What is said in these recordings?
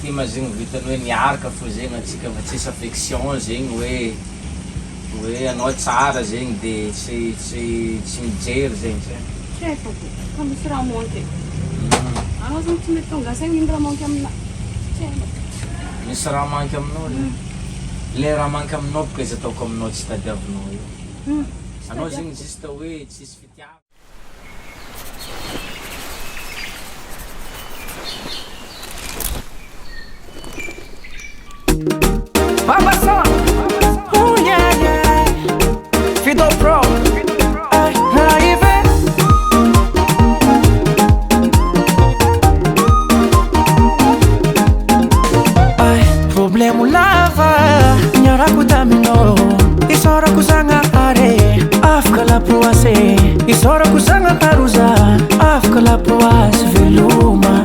Tima zegny vitany hoe miaraka fô zegny atsika fa tsisy affection zegny hoe anao tsara zegny de tsy mijery zegny zay. Certo, ka misy raha manky. Anao zany tsy mety tonga saigny ino raha manky amina. Misy raha manky aminao zegny. Le raha manky aminao boka izy ataoko aminao tsy tadiavinao io. Anao zegny juste hoe tsisy fitiavana. Babasa, oh yeah yeah, Fido Pro, ay, raive. Ay, problemu lava, nyaraku tamino, isoraku sanga are, afka la puase, isoraku sanga karuza, afka la puase, veluma,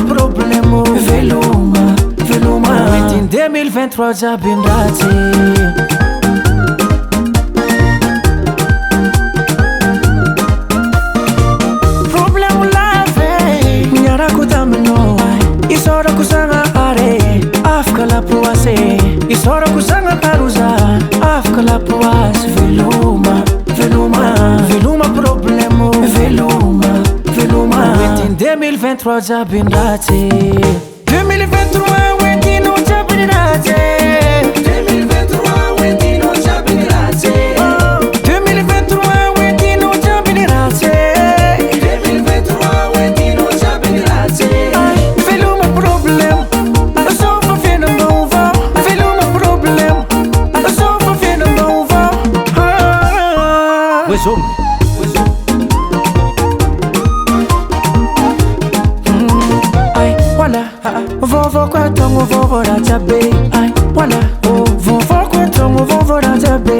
problemu, veluma. 2023 jiaby ndratsy problemo lave miarako taminao isorako zagnahare afaka lapoase isorako zagnaharoza afaka lapoase veluma problemo veluma 2023 jiaby ndratsy 2023 wentino jiaby ndratsy 2023 wentino jiaby ndratsy 2023 wentino jiaby ndratsy 2023 wentino jiaby ndratsy veluma problem asofa fiena nova veluma problem asofa fiena nova wezum Vovo kwatongo vovo rajabe ay wala oh vovo kwatongo vovo rajabe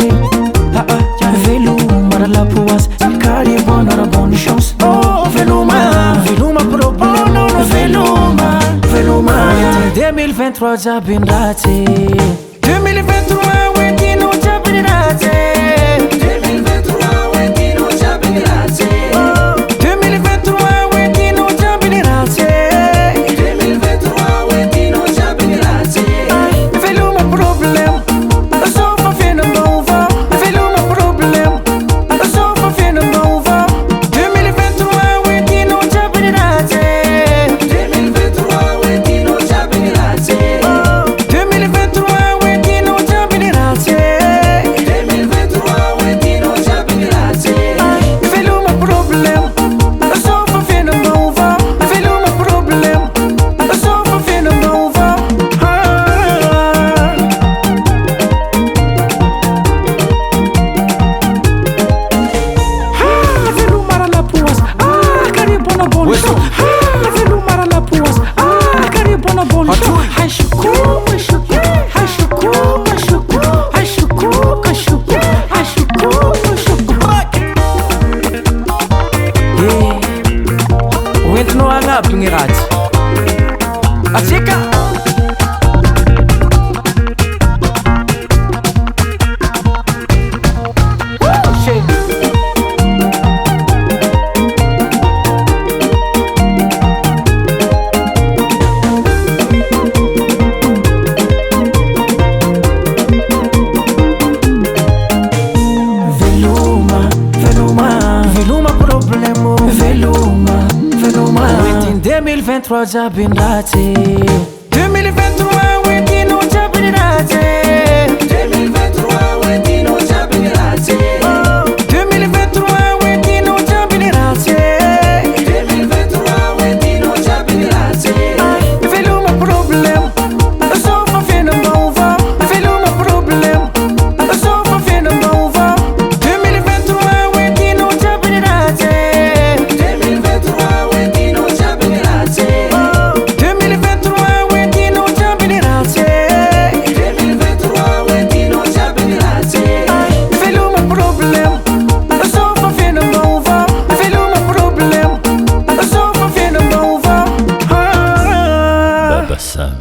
ya veluma la puas kari bona bonne chance oh veluma pro bono veluma 2023 jabi ndratsy 2023 wentino jabi ndratsy 2023 wentino jabi ndratsy 2023 wentino jabi ndratsy Entinao agnaby ratsy atsika veluma problemo veluma 2023 jiaby ndratsy 2023 wentino jiaby ndratsy 2023 wentino jiaby ndratsy 2023 wentino jiaby ndratsy 2023 wentino jiaby ndratsy veluma problem asofa fiena nova veluma problem asofa fiena nova 2023 wentino jiaby ndratsy 2023 wentino jiaby ndratsy 2023 wentino jiaby ndratsy 2023 wentino jiaby ndratsy veluma problem asofa fiena nova veluma problem asofa fiena nova Babasam.